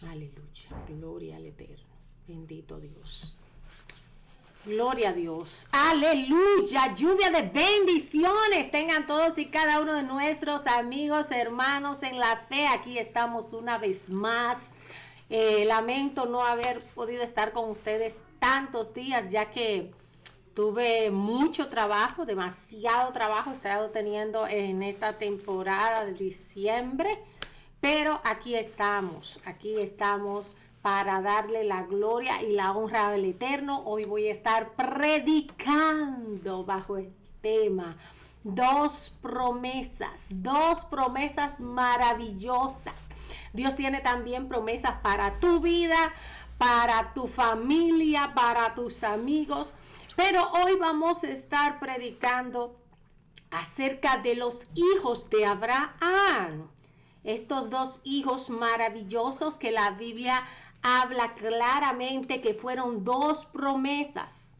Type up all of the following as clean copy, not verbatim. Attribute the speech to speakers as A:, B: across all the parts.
A: Aleluya, gloria al Eterno, bendito Dios. Gloria a Dios, aleluya, lluvia de bendiciones tengan todos y cada uno de nuestros amigos, hermanos en la fe. Aquí estamos una vez más. Lamento no haber podido estar con ustedes tantos días, ya que tuve mucho trabajo, demasiado trabajo he estado teniendo en esta temporada de diciembre, pero aquí estamos para darle la gloria y la honra al Eterno. Hoy voy a estar predicando bajo el tema dos promesas maravillosas. Dios tiene también promesas para tu vida, para tu familia, para tus amigos, pero hoy vamos a estar predicando acerca de los hijos de Abraham. Estos dos hijos maravillosos que la Biblia habla claramente que fueron dos promesas.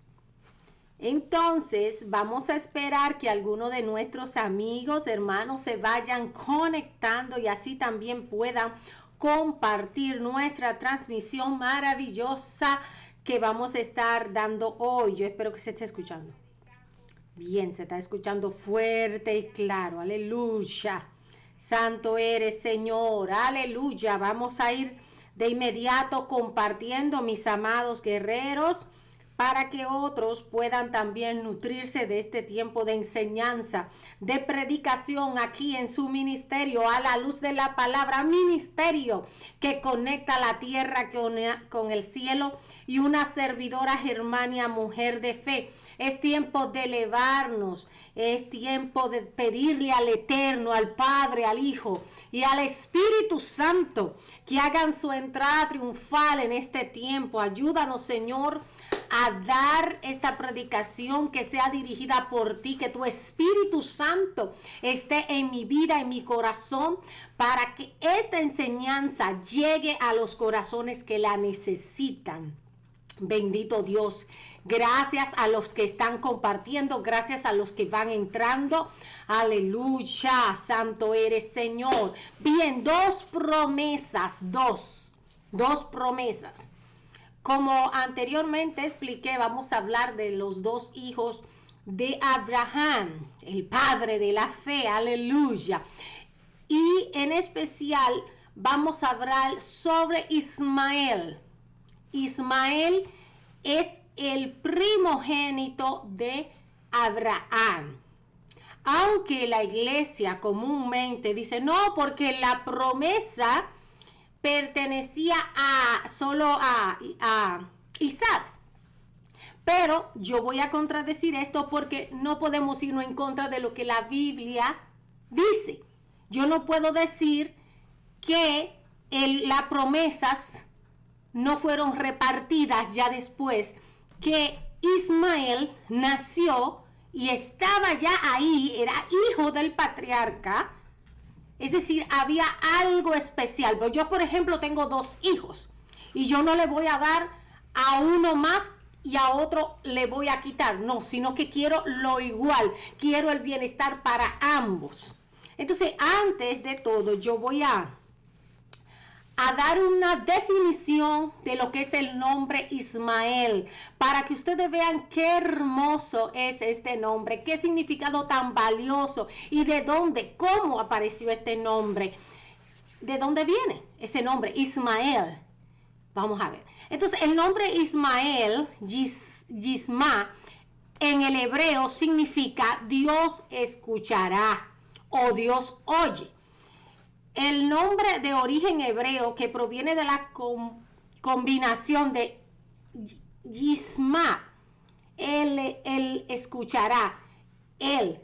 A: Entonces vamos a esperar que algunos de nuestros amigos, hermanos, se vayan conectando y así también puedan compartir nuestra transmisión maravillosa que vamos a estar dando hoy. Yo espero que se esté escuchando bien, se está escuchando fuerte y claro. Aleluya. Santo eres, Señor, aleluya. Vamos a ir de inmediato compartiendo, mis amados guerreros, para que otros puedan también nutrirse de este tiempo de enseñanza, de predicación aquí en su ministerio, a la luz de la palabra, ministerio que conecta la tierra con el cielo, y una servidora Germania, mujer de fe. Es tiempo de elevarnos, es tiempo de pedirle al Eterno, al Padre, al Hijo y al Espíritu Santo que hagan su entrada triunfal en este tiempo. Ayúdanos, Señor, a dar esta predicación que sea dirigida por ti, que tu Espíritu Santo esté en mi vida, en mi corazón, para que esta enseñanza llegue a los corazones que la necesitan. Bendito Dios, gracias a los que están compartiendo, gracias a los que van entrando. Aleluya, santo eres, Señor. Bien, dos promesas. Como anteriormente expliqué, vamos a hablar de los dos hijos de Abraham, el padre de la fe. Aleluya. Y en especial vamos a hablar sobre Ismael. Ismael es el primogénito de Abraham. Aunque la iglesia comúnmente dice no, porque la promesa pertenecía solo a Isaac. Pero yo voy a contradecir esto porque no podemos irnos en contra de lo que la Biblia dice. Yo no puedo decir que las promesas no fueron repartidas ya después que Ismael nació y estaba ya ahí, era hijo del patriarca. Es decir, había algo especial. Yo, por ejemplo, tengo dos hijos y yo no le voy a dar a uno más y a otro le voy a quitar. No, sino que quiero lo igual. Quiero el bienestar para ambos. Entonces, antes de todo, yo voy a dar una definición de lo que es el nombre Ismael, para que ustedes vean qué hermoso es este nombre, qué significado tan valioso y de dónde, cómo apareció este nombre, de dónde viene ese nombre Ismael. Vamos a ver. Entonces, el nombre Ismael, Yisma, en el hebreo significa Dios escuchará o Dios oye. El nombre de origen hebreo que proviene de la combinación de Yisma, él escuchará, él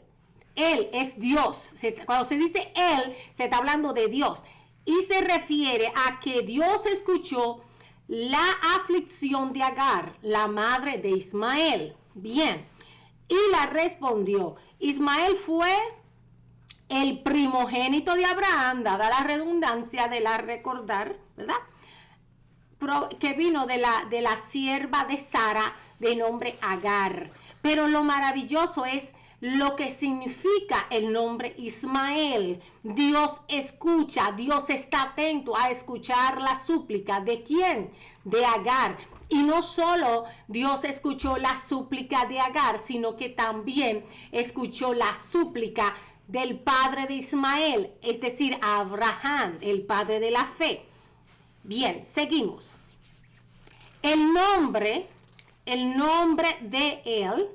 A: es Dios. Cuando se dice él, se está hablando de Dios y se refiere a que Dios escuchó la aflicción de Agar, la madre de Ismael. Bien, y la respondió. Ismael fue el primogénito de Abraham, dada la redundancia de la recordar, ¿verdad? Que vino de la sierva de Sara de nombre Agar. Pero lo maravilloso es lo que significa el nombre Ismael. Dios escucha, Dios está atento a escuchar la súplica. ¿De quién? De Agar. Y no solo Dios escuchó la súplica de Agar, sino que también escuchó la súplica del padre de Ismael, es decir, Abraham, el padre de la fe. Bien, seguimos. El nombre de él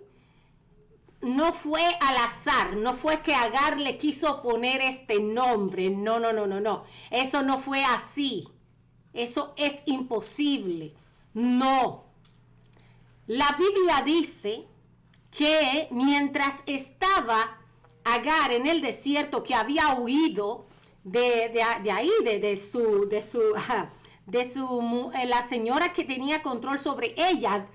A: no fue al azar, no fue que Agar le quiso poner este nombre, no. Eso no fue así. Eso es imposible. No. La Biblia dice que mientras estaba Agar en el desierto, que había huido la señora que tenía control sobre ella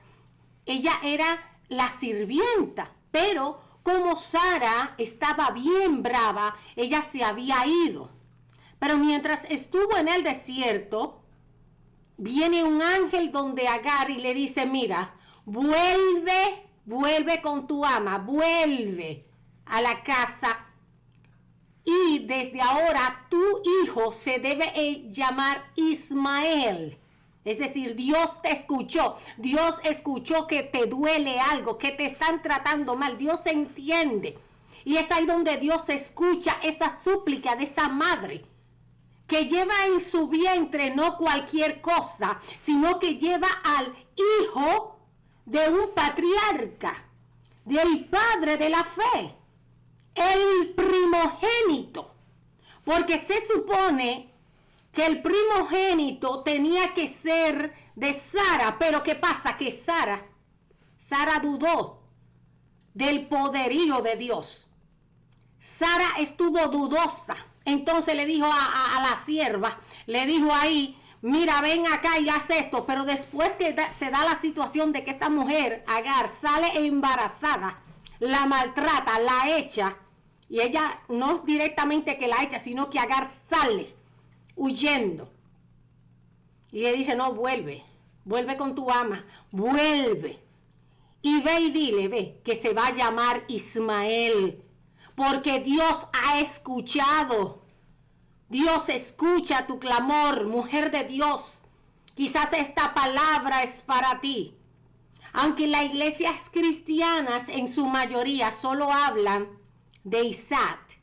A: era la sirvienta, pero como Sara estaba bien brava, ella se había ido. Pero mientras estuvo en el desierto, viene un ángel donde Agar y le dice, mira, vuelve con tu ama, vuelve a la casa y desde ahora tu hijo se debe llamar Ismael. Es decir, Dios te escuchó. Dios escuchó que te duele algo, que te están tratando mal. Dios entiende. Y es ahí donde Dios escucha esa súplica de esa madre que lleva en su vientre no cualquier cosa, sino que lleva al hijo de un patriarca, del padre de la fe, el primogénito, porque se supone que el primogénito tenía que ser de Sara, pero ¿qué pasa? Que Sara dudó del poderío de Dios. Sara estuvo dudosa, entonces le dijo a la sierva, le dijo ahí, mira, ven acá y haz esto, pero después que se da la situación de que esta mujer, Agar, sale embarazada, la maltrata, la echa, y ella no directamente que la echa, sino que Agar sale huyendo. Y le dice, no, vuelve con tu ama, vuelve. Y ve y dile, ve, que se va a llamar Ismael, porque Dios ha escuchado. Dios escucha tu clamor, mujer de Dios. Quizás esta palabra es para ti. Aunque las iglesias cristianas en su mayoría solo hablan de Isaac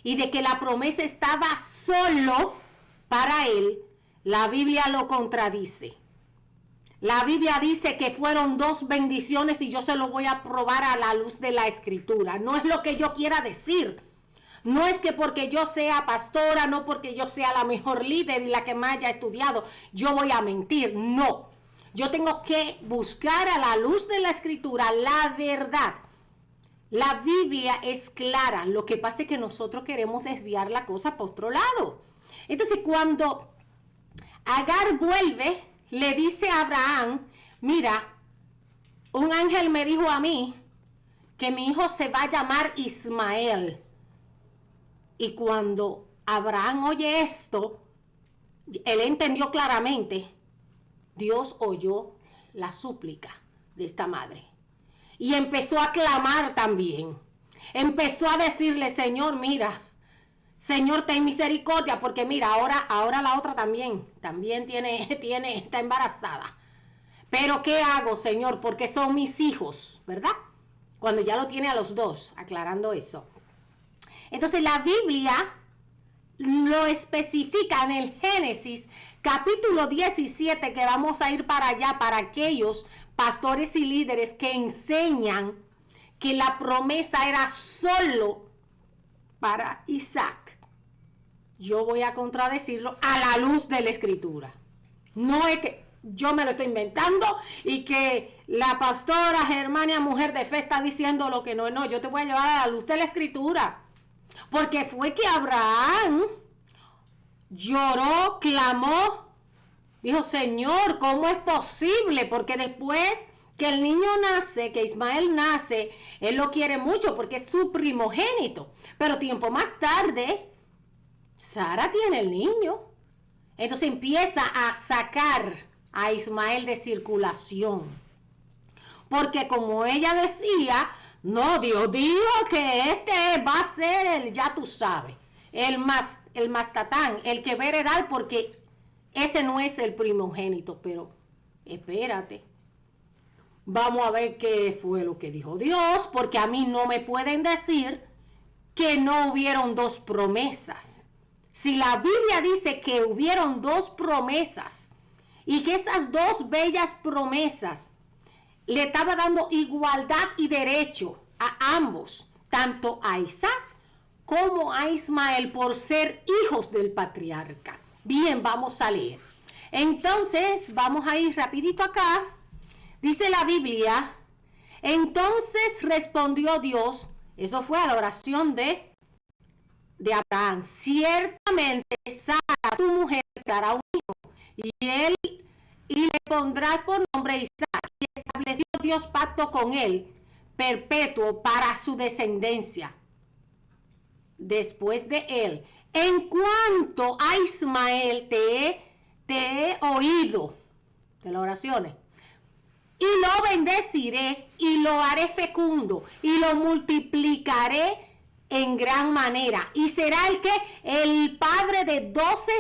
A: y de que la promesa estaba solo para él, la Biblia lo contradice. La Biblia dice que fueron dos bendiciones y yo se lo voy a probar a la luz de la Escritura. No es lo que yo quiera decir. No es que porque yo sea pastora, no porque yo sea la mejor líder y la que más haya estudiado, yo voy a mentir. No. Yo tengo que buscar a la luz de la Escritura la verdad. La Biblia es clara. Lo que pasa es que nosotros queremos desviar la cosa por otro lado. Entonces, cuando Agar vuelve, le dice a Abraham, mira, un ángel me dijo a mí que mi hijo se va a llamar Ismael. Y cuando Abraham oye esto, él entendió claramente, Dios oyó la súplica de esta madre. Y empezó a clamar también. Empezó a decirle, Señor, mira, Señor, ten misericordia, porque mira, ahora la otra también está embarazada. Pero ¿qué hago, Señor? Porque son mis hijos, ¿verdad? Cuando ya lo tiene a los dos, aclarando eso. Entonces la Biblia lo especifica en el Génesis capítulo 17, que vamos a ir para allá, para aquellos pastores y líderes que enseñan que la promesa era solo para Isaac. Yo voy a contradecirlo a la luz de la Escritura. No es que yo me lo estoy inventando y que la pastora Germania, mujer de fe, está diciendo lo que no. No, yo te voy a llevar a la luz de la Escritura. Porque fue que Abraham lloró, clamó, dijo, Señor, ¿cómo es posible? Porque después que el niño nace, que Ismael nace, él lo quiere mucho porque es su primogénito. Pero tiempo más tarde, Sara tiene el niño. Entonces empieza a sacar a Ismael de circulación. Porque como ella decía, No, Dios dijo que este va a ser el, ya tú sabes, el mastatán, el que va a heredar, porque ese no es el primogénito. Pero espérate, vamos a ver qué fue lo que dijo Dios, porque a mí no me pueden decir que no hubieron dos promesas. Si la Biblia dice que hubieron dos promesas y que esas dos bellas promesas le estaba dando igualdad y derecho a ambos, tanto a Isaac como a Ismael, por ser hijos del patriarca. Bien, vamos a leer. Entonces, vamos a ir rapidito acá. Dice la Biblia, entonces respondió Dios, eso fue a la oración de Abraham, ciertamente Sara, tu mujer, te dará un hijo, y le pondrás por nombre Isaac, y estableció Dios pacto con él, perpetuo para su descendencia después de él. En cuanto a Ismael, te he oído de las oraciones, y lo bendeciré, y lo haré fecundo, y lo multiplicaré en gran manera, y será el padre de 12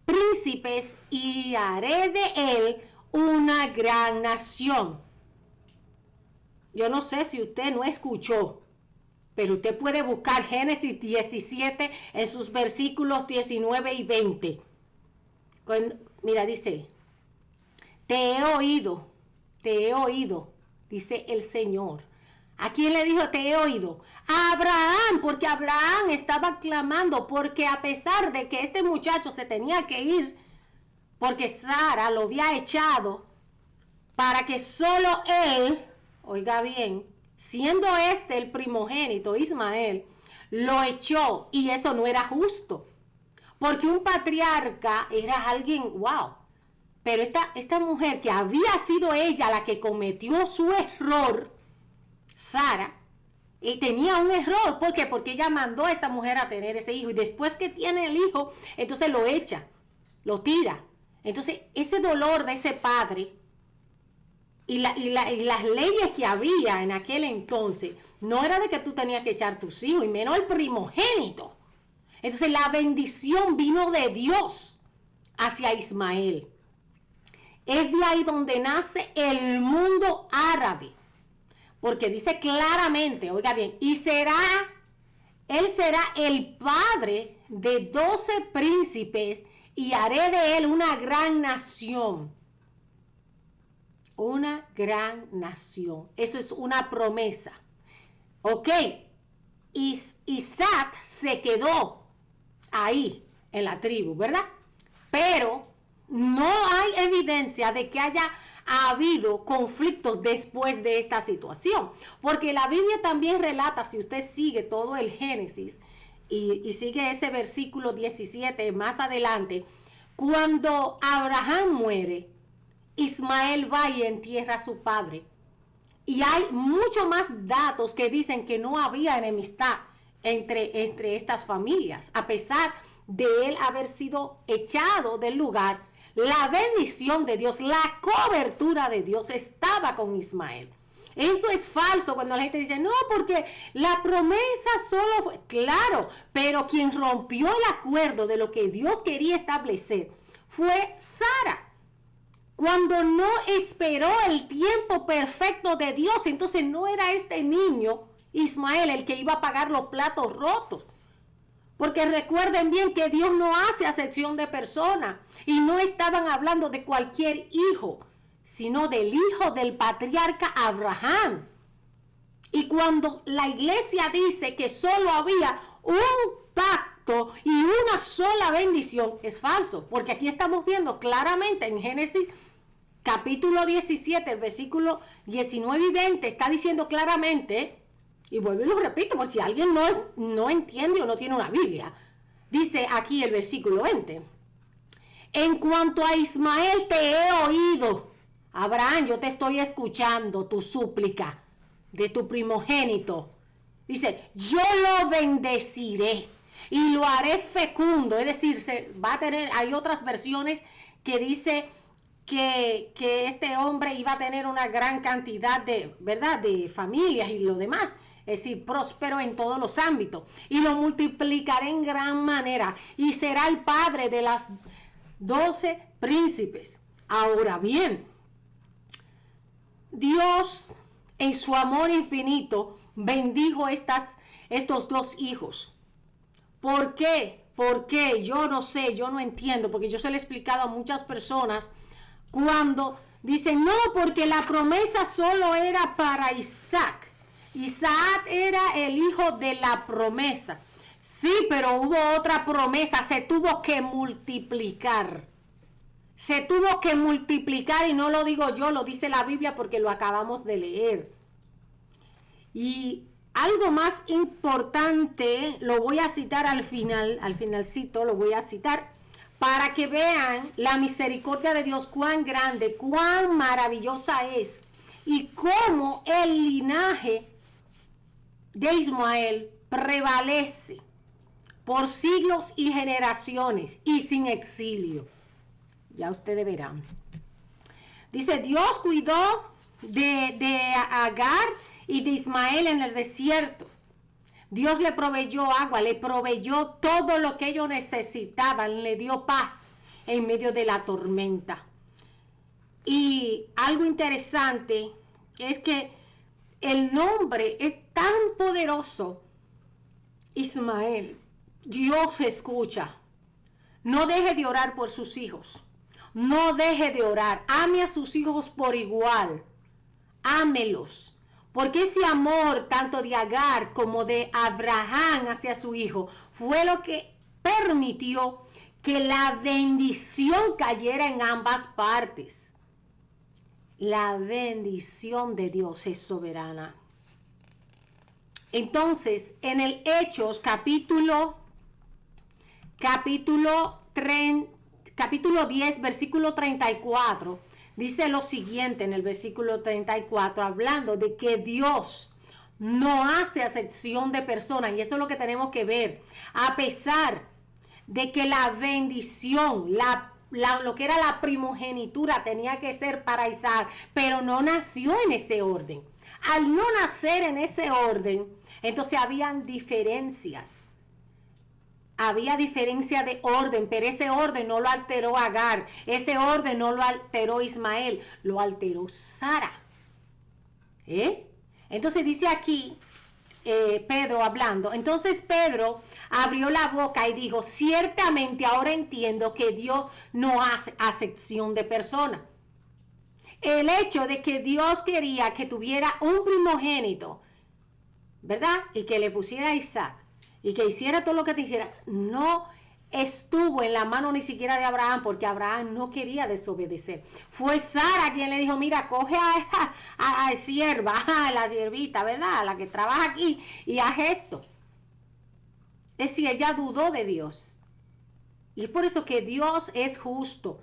A: príncipes, y haré de él una gran nación. Yo no sé si usted no escuchó, pero usted puede buscar Génesis 17 en sus versículos 19 y 20. Mira, dice, te he oído, dice el Señor. ¿A quién le dijo te he oído? A Abraham, porque Abraham estaba clamando, porque a pesar de que este muchacho se tenía que ir, porque Sara lo había echado, para que solo él, oiga bien, siendo este el primogénito, Ismael, lo echó, y eso no era justo, porque un patriarca era alguien, wow, pero esta mujer que había sido ella la que cometió su error, Sara, y tenía un error. ¿Por qué? Porque ella mandó a esta mujer a tener ese hijo, y después que tiene el hijo, entonces lo echa, lo tira. Entonces ese dolor de ese padre y las leyes que había en aquel entonces, no era de que tú tenías que echar tus hijos, y menos el primogénito. Entonces la bendición vino de Dios hacia Ismael. Es de ahí donde nace el mundo árabe. Porque dice claramente, oiga bien, él será el padre de 12 príncipes, y haré de él una gran nación. Una gran nación. Eso es una promesa. Ok. Isaac se quedó ahí en la tribu, ¿verdad? Pero no hay evidencia de que haya habido conflictos después de esta situación, porque la Biblia también relata, si usted sigue todo el Génesis y sigue ese versículo 17 más adelante, cuando Abraham muere, Ismael va y entierra a su padre, y hay mucho más datos que dicen que no había enemistad entre estas familias, a pesar de él haber sido echado del lugar. La bendición de Dios, la cobertura de Dios estaba con Ismael. Eso es falso cuando la gente dice, no, porque la promesa solo fue, claro, pero quien rompió el acuerdo de lo que Dios quería establecer fue Sara. Cuando no esperó el tiempo perfecto de Dios, entonces no era este niño, Ismael, el que iba a pagar los platos rotos. Porque recuerden bien que Dios no hace acepción de personas, y no estaban hablando de cualquier hijo, sino del hijo del patriarca Abraham. Y cuando la iglesia dice que solo había un pacto y una sola bendición, es falso, porque aquí estamos viendo claramente en Génesis capítulo 17, el versículo 19 y 20, está diciendo claramente, y vuelvo y lo repito, por si alguien no entiende o no tiene una Biblia. Dice aquí el versículo 20. En cuanto a Ismael, te he oído. Abraham, yo te estoy escuchando tu súplica de tu primogénito. Dice, yo lo bendeciré y lo haré fecundo. Es decir, hay otras versiones que dice, que este hombre iba a tener una gran cantidad de, ¿verdad?, de familias y lo demás. Es decir, próspero en todos los ámbitos. Y lo multiplicaré en gran manera. Y será el padre de las 12 príncipes. Ahora bien, Dios en su amor infinito bendijo estos dos hijos. ¿Por qué? ¿Por qué? Yo no sé, yo no entiendo, porque yo se lo he explicado a muchas personas cuando dicen, no, porque la promesa solo era para Isaac. Isaac era el hijo de la promesa. Sí, pero hubo otra promesa, se tuvo que multiplicar. Se tuvo que multiplicar y no lo digo yo, lo dice la Biblia porque lo acabamos de leer. Y algo más importante, lo voy a citar al finalcito lo voy a citar, para que vean la misericordia de Dios, cuán grande, cuán maravillosa es, y cómo el linaje de Ismael prevalece por siglos y generaciones y sin exilio. Ya ustedes verán. Dice, Dios cuidó de Agar y de Ismael en el desierto. Dios le proveyó agua, le proveyó todo lo que ellos necesitaban, le dio paz en medio de la tormenta. Y algo interesante es que el nombre es tan poderoso, Ismael. Dios escucha. No deje de orar por sus hijos. No deje de orar. Ame a sus hijos por igual. Ámelos. Porque ese amor tanto de Agar como de Abraham hacia su hijo fue lo que permitió que la bendición cayera en ambas partes. La bendición de Dios es soberana. Entonces, en el Hechos capítulo 10, versículo 34, dice lo siguiente en el versículo 34, hablando de que Dios no hace acepción de personas, y eso es lo que tenemos que ver. A pesar de que la bendición, lo que era la primogenitura tenía que ser para Isaac, pero no nació en ese orden. Al no nacer en ese orden, entonces habían diferencias. Había diferencia de orden, pero ese orden no lo alteró Agar, ese orden no lo alteró Ismael, lo alteró Sara. Entonces dice aquí Pedro hablando, entonces Pedro abrió la boca y dijo, ciertamente ahora entiendo que Dios no hace acepción de personas. El hecho de que Dios quería que tuviera un primogénito, ¿verdad? Y que le pusiera a Isaac, y que hiciera todo lo que te hiciera, no estuvo en la mano ni siquiera de Abraham, porque Abraham no quería desobedecer. Fue Sara quien le dijo, mira, coge a sierva, a la siervita, ¿verdad? A la que trabaja aquí, y haz esto. Es decir, ella dudó de Dios. Y es por eso que Dios es justo.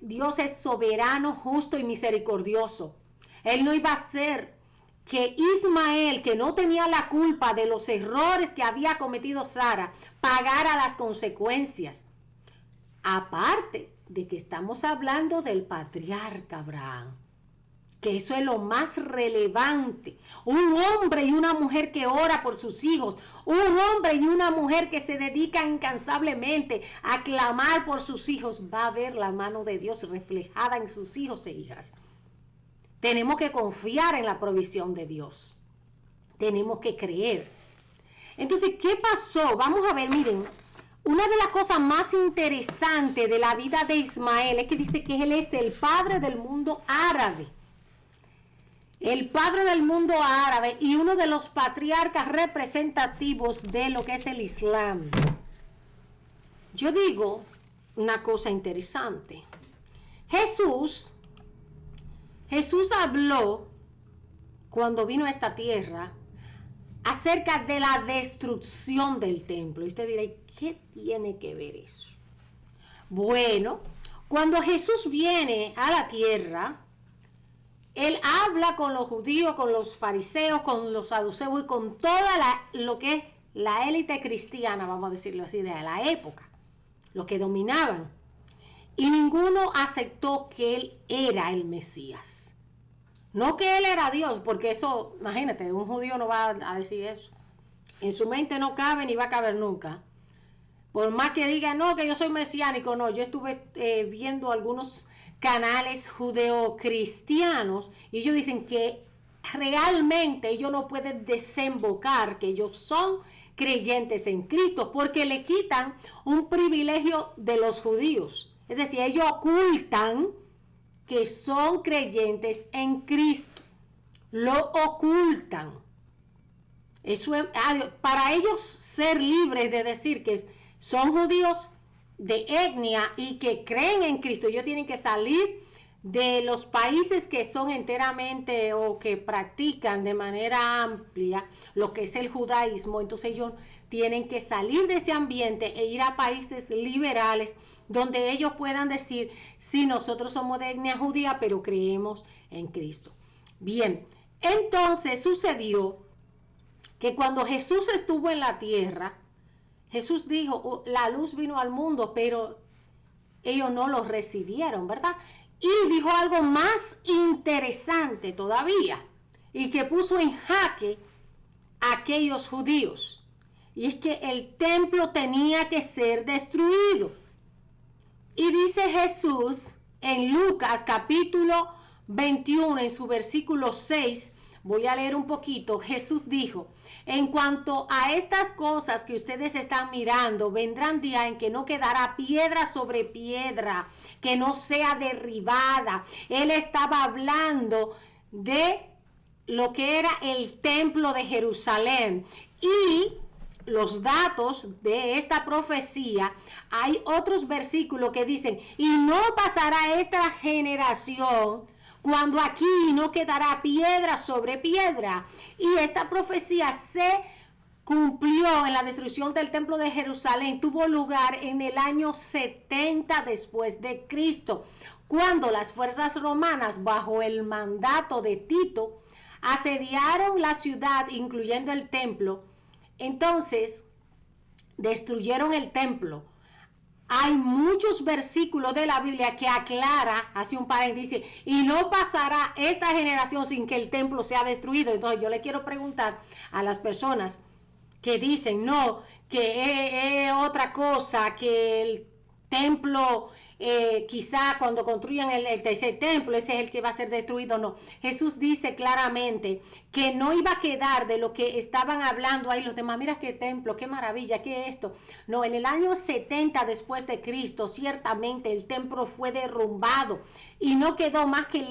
A: Dios es soberano, justo y misericordioso. Él no iba a hacer que Ismael, que no tenía la culpa de los errores que había cometido Sara, pagara las consecuencias. Aparte de que estamos hablando del patriarca Abraham, que eso es lo más relevante. Un hombre y una mujer que ora por sus hijos, un hombre y una mujer que se dedica incansablemente a clamar por sus hijos, va a ver la mano de Dios reflejada en sus hijos e hijas. Tenemos que confiar en la provisión de Dios. Tenemos que creer. Entonces, ¿qué pasó? Vamos a ver, miren. Una de las cosas más interesantes de la vida de Ismael es que dice que él es el padre del mundo árabe. El padre del mundo árabe y uno de los patriarcas representativos de lo que es el Islam. Yo digo una cosa interesante. Jesús habló cuando vino a esta tierra acerca de la destrucción del templo. Y usted dirá, ¿qué tiene que ver eso? Bueno, cuando Jesús viene a la tierra, él habla con los judíos, con los fariseos, con los saduceos y con toda lo que es la élite cristiana, vamos a decirlo así, de la época, los que dominaban. y ninguno aceptó que él era el Mesías. No que él era Dios, porque eso, imagínate, un judío no va a decir eso. En su mente no cabe ni va a caber nunca. Por más que digan, no, que yo soy mesiánico, no. Yo estuve viendo algunos canales judeocristianos y ellos dicen que realmente ellos no pueden desembocar que ellos son creyentes en Cristo porque le quitan un privilegio de los judíos. Es decir, ellos ocultan que son creyentes en Cristo. Lo ocultan. Eso es, para ellos ser libres de decir que son judíos de etnia y que creen en Cristo, ellos tienen que salir de los países que son enteramente o que practican de manera amplia lo que es el judaísmo. Entonces ellos tienen que salir de ese ambiente e ir a países liberales donde ellos puedan decir, sí, nosotros somos de etnia judía, pero creemos en Cristo. Bien, entonces sucedió que cuando Jesús estuvo en la tierra, Jesús dijo, la luz vino al mundo, pero ellos no lo recibieron, ¿verdad? Y dijo algo más interesante todavía, y que puso en jaque a aquellos judíos. Y es que el templo tenía que ser destruido. Y dice Jesús en Lucas capítulo 21, en su versículo 6, voy a leer un poquito. Jesús dijo, en cuanto a estas cosas que ustedes están mirando, vendrán días en que no quedará piedra sobre piedra, que no sea derribada. Él estaba hablando de lo que era el templo de Jerusalén. Y los datos de esta profecía, hay otros versículos que dicen, y no pasará esta generación cuando aquí no quedará piedra sobre piedra. Y esta profecía se cumplió en la destrucción del templo de Jerusalén. Tuvo lugar en el año 70 después de Cristo, cuando las fuerzas romanas, bajo el mandato de Tito, asediaron la ciudad, incluyendo el templo. Entonces, destruyeron el templo. Hay muchos versículos de la Biblia que aclara, hace un paréntesis, y no pasará esta generación sin que el templo sea destruido. Entonces yo le quiero preguntar a las personas que dicen, no, que es otra cosa, que el templo, quizá cuando construyan el tercer templo, ese es el que va a ser destruido. No, Jesús dice claramente que no iba a quedar de lo que estaban hablando ahí los demás. Mira qué templo, qué maravilla, qué esto. No, en el año 70 después de Cristo, ciertamente el templo fue derrumbado y no quedó más que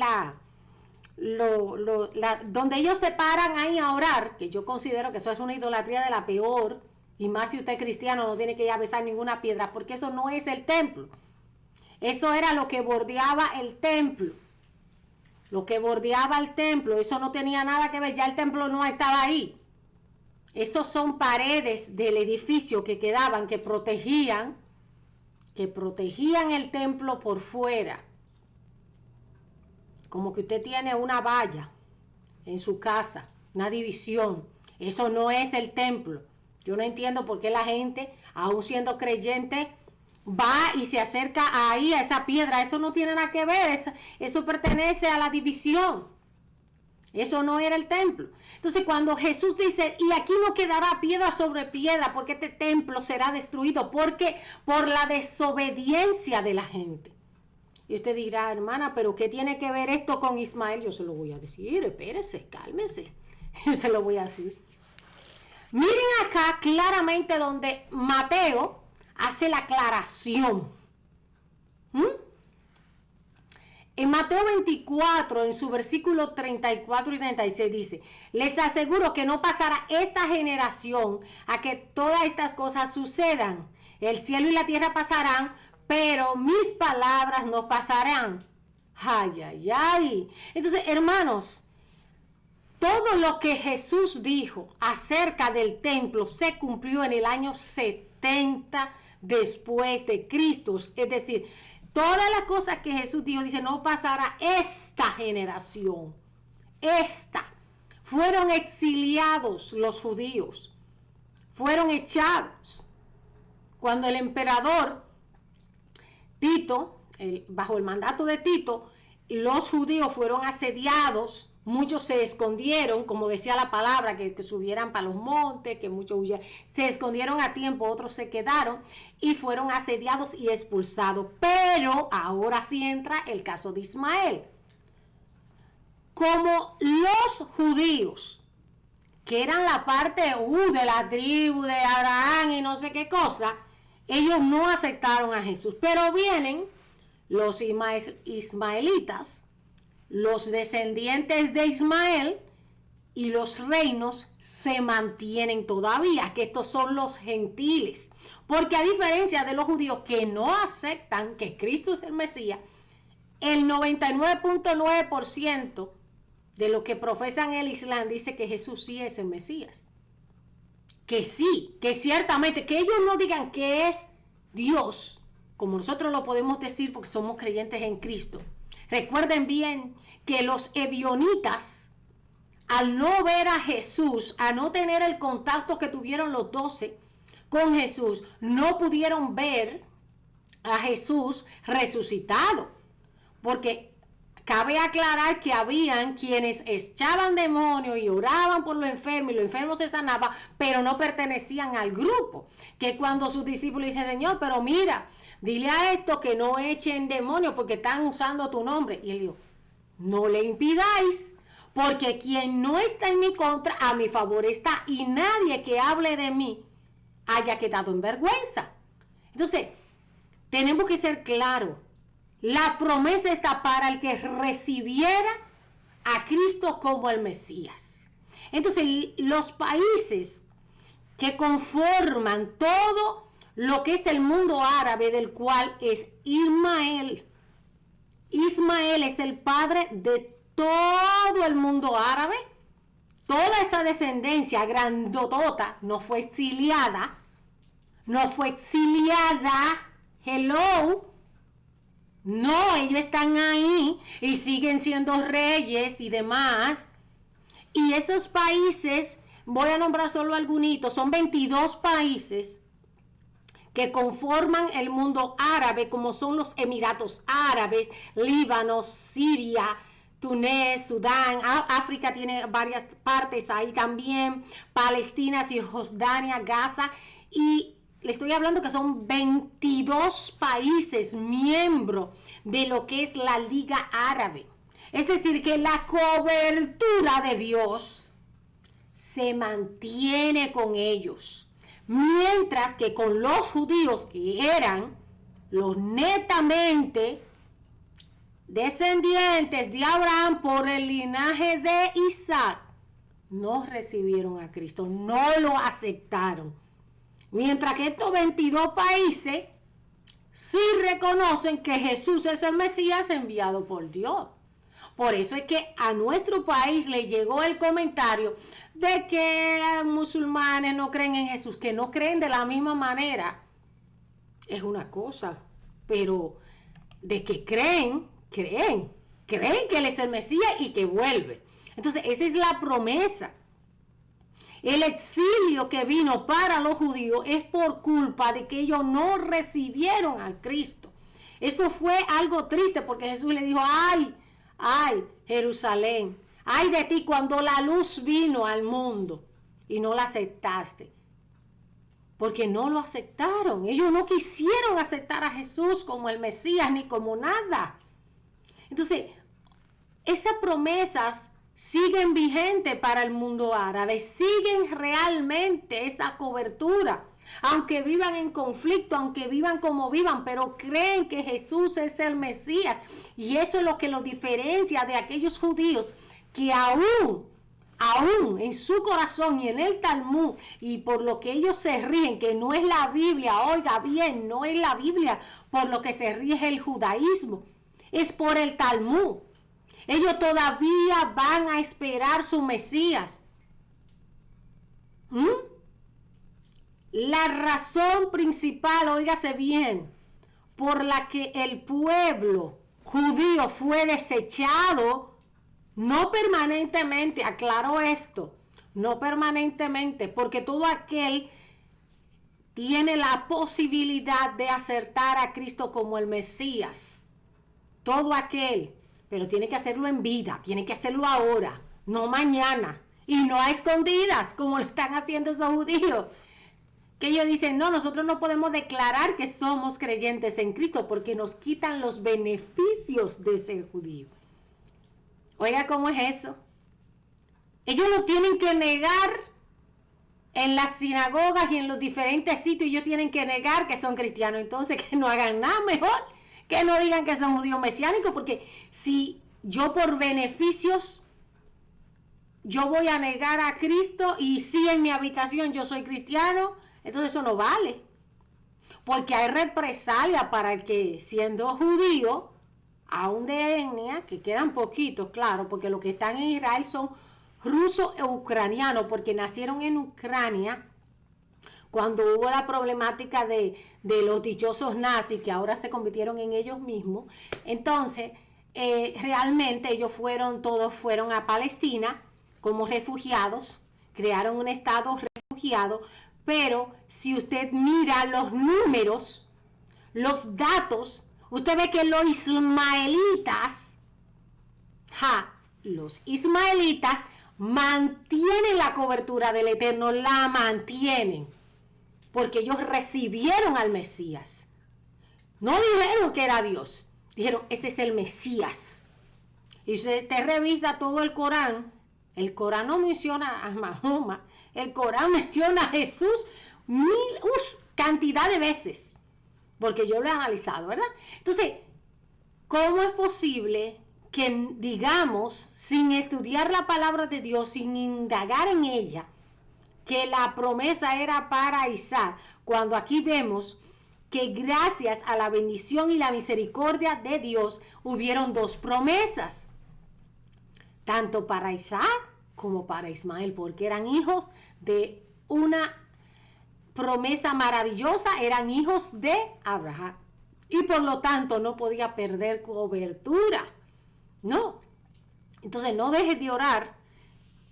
A: donde ellos se paran ahí a orar, que yo considero que eso es una idolatría de la peor. Y más si usted es cristiano, no tiene que ir a besar ninguna piedra, porque eso no es el templo. Eso era lo que bordeaba el templo. Lo que bordeaba el templo, eso no tenía nada que ver, ya el templo no estaba ahí. Esos son paredes del edificio que quedaban, que protegían el templo por fuera. Como que usted tiene una valla en su casa, una división. Eso no es el templo. Yo no entiendo por qué la gente, aún siendo creyente, va y se acerca ahí a esa piedra. Eso no tiene nada que ver. Eso pertenece a la división. Eso no era el templo. Entonces cuando Jesús dice, y aquí no quedará piedra sobre piedra, porque este templo será destruido, porque por la desobediencia de la gente. Y usted dirá, hermana, pero ¿qué tiene que ver esto con Ismael? Yo se lo voy a decir, espérese, cálmese. Yo se lo voy a decir. Miren acá claramente donde Mateo hace la aclaración. En Mateo 24, en su versículo 34 y 36 dice, les aseguro que no pasará esta generación a que todas estas cosas sucedan. El cielo y la tierra pasarán, pero mis palabras no pasarán. Ay, ay, ay. Entonces, hermanos, todo lo que Jesús dijo acerca del templo se cumplió en el año 70 después de Cristo. Es decir, todas las cosas que Jesús dijo, dice, no pasará esta generación. Fueron exiliados los judíos. Fueron echados. Cuando el emperador Tito bajo el mandato de Tito, los judíos fueron asediados, muchos se escondieron, como decía la palabra, que subieran para los montes, que muchos huyeran, se escondieron a tiempo, otros se quedaron y fueron asediados y expulsados. Pero ahora sí entra el caso de Ismael. Como los judíos, que eran la parte de la tribu de Abraham y no sé qué cosa, ellos no aceptaron a Jesús, pero vienen los ismaelitas, los descendientes de Ismael, y los reinos se mantienen todavía, que estos son los gentiles, porque a diferencia de los judíos que no aceptan que Cristo es el Mesías, el 99.9% de lo que profesan el Islam dice que Jesús sí es el Mesías, que sí, que ciertamente, que ellos no digan que es Dios, como nosotros lo podemos decir porque somos creyentes en Cristo. Recuerden bien que los ebionitas, al no ver a Jesús, a no tener el contacto que tuvieron los 12 con Jesús, no pudieron ver a Jesús resucitado. Porque cabe aclarar que habían quienes echaban demonios y oraban por los enfermos y los enfermos se sanaban, pero no pertenecían al grupo. Que cuando sus discípulos dicen, Señor, pero mira, dile a esto que no echen demonios porque están usando tu nombre. Y él dijo, no le impidáis, porque quien no está en mi contra, a mi favor está, y nadie que hable de mí haya quedado en vergüenza. Entonces, tenemos que ser claros. La promesa está para el que recibiera a Cristo como el Mesías. Entonces, los países que conforman todo lo que es el mundo árabe, del cual es Ismael. Ismael es el padre de todo el mundo árabe. Toda esa descendencia grandotota no fue exiliada. No fue exiliada. Hello. No, ellos están ahí y siguen siendo reyes y demás. Y esos países, voy a nombrar solo algunos, son 22 países que conforman el mundo árabe, como son los Emiratos Árabes, Líbano, Siria, Túnez, Sudán, África tiene varias partes ahí también, Palestina, Cisjordania, Gaza, y le estoy hablando que son 22 países miembros de lo que es la Liga Árabe. Es decir, que la cobertura de Dios se mantiene con ellos. Mientras que con los judíos, que eran los netamente descendientes de Abraham por el linaje de Isaac, no recibieron a Cristo, no lo aceptaron. Mientras que estos 22 países sí reconocen que Jesús es el Mesías enviado por Dios. Por eso es que a nuestro país le llegó el comentario de que los musulmanes no creen en Jesús, que no creen de la misma manera. Es una cosa, pero de que creen que Él es el Mesías y que vuelve. Entonces, esa es la promesa. El exilio que vino para los judíos es por culpa de que ellos no recibieron al Cristo. Eso fue algo triste porque Jesús le dijo, ay, Jerusalén, ay de ti cuando la luz vino al mundo y no la aceptaste. Porque no lo aceptaron. Ellos no quisieron aceptar a Jesús como el Mesías ni como nada. Entonces, esas promesas siguen vigentes para el mundo árabe, siguen realmente esa cobertura. Aunque vivan en conflicto, aunque vivan como vivan, pero creen que Jesús es el Mesías. Y eso es lo que los diferencia de aquellos judíos que aún en su corazón y en el Talmud, y por lo que ellos se ríen, que no es la Biblia, oiga bien, no es la Biblia por lo que se ríe el judaísmo, es por el Talmud. Ellos todavía van a esperar su Mesías. La razón principal, óigase bien, por la que el pueblo judío fue desechado, no permanentemente, aclaro esto, no permanentemente, porque todo aquel tiene la posibilidad de aceptar a Cristo como el Mesías. todo aquel, pero tiene que hacerlo en vida, tiene que hacerlo ahora, no mañana, y no a escondidas, como lo están haciendo esos judíos. Que ellos dicen, no, nosotros no podemos declarar que somos creyentes en Cristo porque nos quitan los beneficios de ser judío. Oiga, ¿cómo es eso? Ellos lo tienen que negar en las sinagogas y en los diferentes sitios. Ellos tienen que negar que son cristianos. Entonces, que no hagan nada mejor, que no digan que son judíos mesiánicos, porque si yo por beneficios yo voy a negar a Cristo y si en mi habitación yo soy cristiano, entonces eso no vale. Porque hay represalia para el que siendo judío, aún de etnia, que quedan poquitos, claro, porque los que están en Israel son rusos e ucranianos, porque nacieron en Ucrania cuando hubo la problemática de los dichosos nazis, que ahora se convirtieron en ellos mismos. Entonces, realmente todos fueron a Palestina como refugiados, crearon un estado refugiado, pero si usted mira los números, los datos, usted ve que los ismaelitas mantienen la cobertura del Eterno, la mantienen, porque ellos recibieron al Mesías. No dijeron que era Dios, dijeron, ese es el Mesías. Y si usted revisa todo el Corán no menciona a Mahoma, el Corán menciona a Jesús cantidad de veces, porque yo lo he analizado, ¿verdad? Entonces, ¿cómo es posible que digamos, sin estudiar la palabra de Dios, sin indagar en ella, que la promesa era para Isaac, cuando aquí vemos que gracias a la bendición y la misericordia de Dios hubieron dos promesas, tanto para Isaac como para Ismael, porque eran hijos de una promesa maravillosa, eran hijos de Abraham, y por lo tanto no podía perder cobertura, no. Entonces no dejes de orar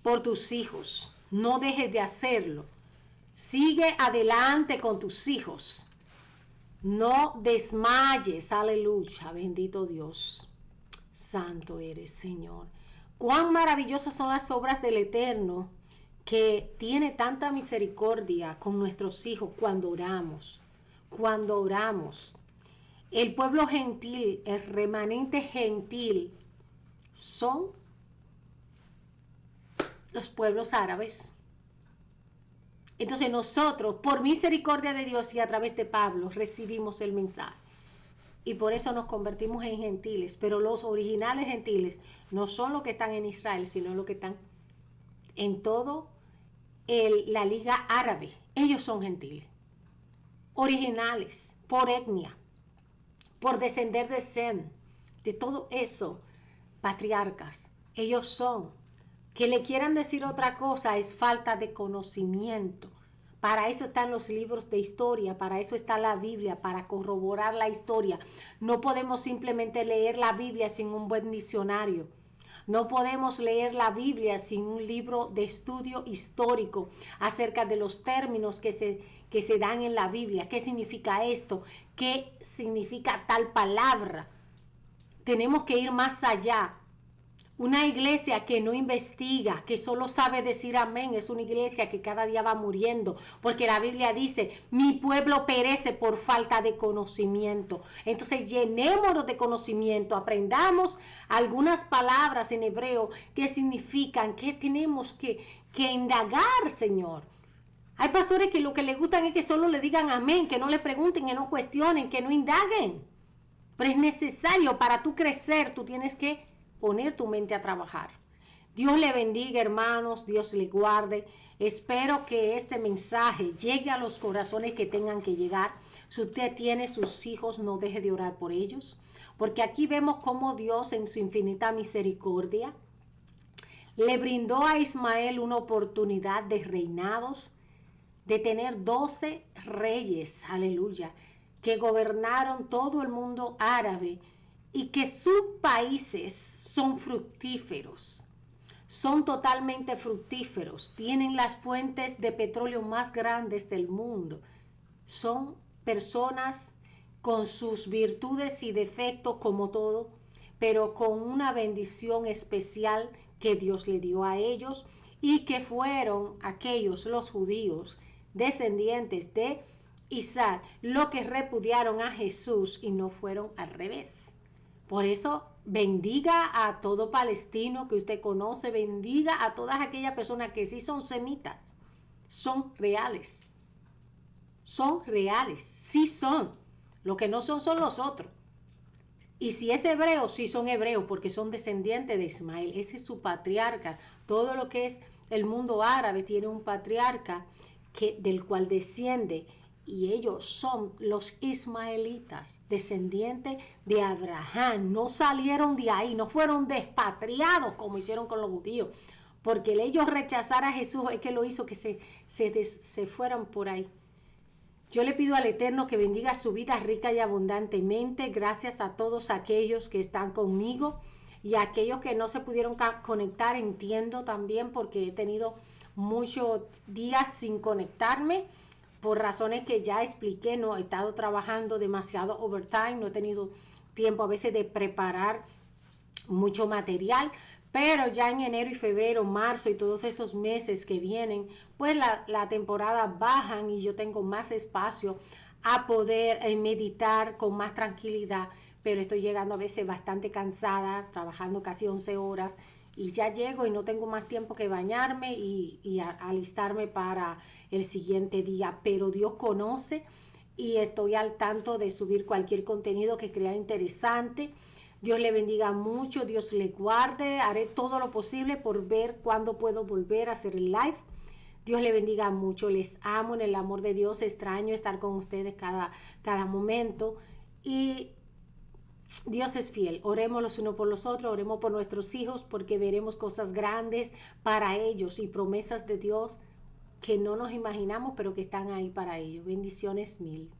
A: por tus hijos, no dejes de hacerlo, sigue adelante con tus hijos, no desmayes, aleluya, bendito Dios, santo eres, Señor. Cuán maravillosas son las obras del Eterno, que tiene tanta misericordia con nuestros hijos cuando oramos. Cuando oramos, el pueblo gentil, el remanente gentil, son los pueblos árabes. Entonces nosotros, por misericordia de Dios y a través de Pablo, recibimos el mensaje. Y por eso nos convertimos en gentiles. Pero los originales gentiles no son los que están en Israel, sino los que están en todo la liga árabe. Ellos son gentiles. Originales, por etnia, por descender de Sem, de todo eso, patriarcas. Ellos son. Que le quieran decir otra cosa es falta de conocimiento. Para eso están los libros de historia, para eso está la Biblia, para corroborar la historia. No podemos simplemente leer la Biblia sin un buen diccionario. No podemos leer la Biblia sin un libro de estudio histórico acerca de los términos que se dan en la Biblia. ¿Qué significa esto? ¿Qué significa tal palabra? Tenemos que ir más allá. Una iglesia que no investiga, que solo sabe decir amén, es una iglesia que cada día va muriendo, porque la Biblia dice, mi pueblo perece por falta de conocimiento. Entonces llenémonos de conocimiento, aprendamos algunas palabras en hebreo que significan, que tenemos que indagar, Señor. Hay pastores que lo que les gustan es que solo le digan amén, que no le pregunten, que no cuestionen, que no indaguen. Pero es necesario para tú crecer, tú tienes que poner tu mente a trabajar. Dios le bendiga, hermanos, Dios le guarde. Espero que este mensaje llegue a los corazones que tengan que llegar. Si usted tiene sus hijos, no deje de orar por ellos, porque aquí vemos cómo Dios en su infinita misericordia le brindó a Ismael una oportunidad de reinados, de tener 12 reyes, aleluya, que gobernaron todo el mundo árabe, y que sus países son fructíferos, son totalmente fructíferos, tienen las fuentes de petróleo más grandes del mundo, son personas con sus virtudes y defectos como todo, pero con una bendición especial que Dios le dio a ellos, y que fueron aquellos, los judíos, descendientes de Isaac, los que repudiaron a Jesús y no fueron al revés. Por eso, bendiga a todo palestino que usted conoce, bendiga a todas aquellas personas que sí son semitas, son reales, sí son. Lo que no son son los otros. Y si es hebreo, sí son hebreos porque son descendientes de Ismael. Ese es su patriarca. Todo lo que es el mundo árabe tiene un patriarca del cual desciende. Y ellos son los ismaelitas, descendientes de Abraham. No salieron de ahí, no fueron despatriados como hicieron con los judíos. Porque ellos rechazar a Jesús es que lo hizo que se fueran por ahí. Yo le pido al Eterno que bendiga su vida rica y abundantemente. Gracias a todos aquellos que están conmigo y a aquellos que no se pudieron conectar. Entiendo también porque he tenido muchos días sin conectarme por razones que ya expliqué. No he estado trabajando demasiado overtime, no he tenido tiempo a veces de preparar mucho material. Pero ya en enero y febrero, marzo y todos esos meses que vienen, pues la temporada bajan y yo tengo más espacio a poder meditar con más tranquilidad. Pero estoy llegando a veces bastante cansada, trabajando casi 11 horas y ya llego y no tengo más tiempo que bañarme y alistarme para el siguiente día. Pero Dios conoce y estoy al tanto de subir cualquier contenido que crea interesante. Dios le bendiga mucho, Dios le guarde. Haré todo lo posible por ver cuándo puedo volver a hacer el live. Dios le bendiga mucho, les amo en el amor de Dios. Extraño estar con ustedes cada momento. Y Dios es fiel. Oremos los unos por los otros, oremos por nuestros hijos, porque veremos cosas grandes para ellos y promesas de Dios que no nos imaginamos, pero que están ahí para ellos. Bendiciones mil.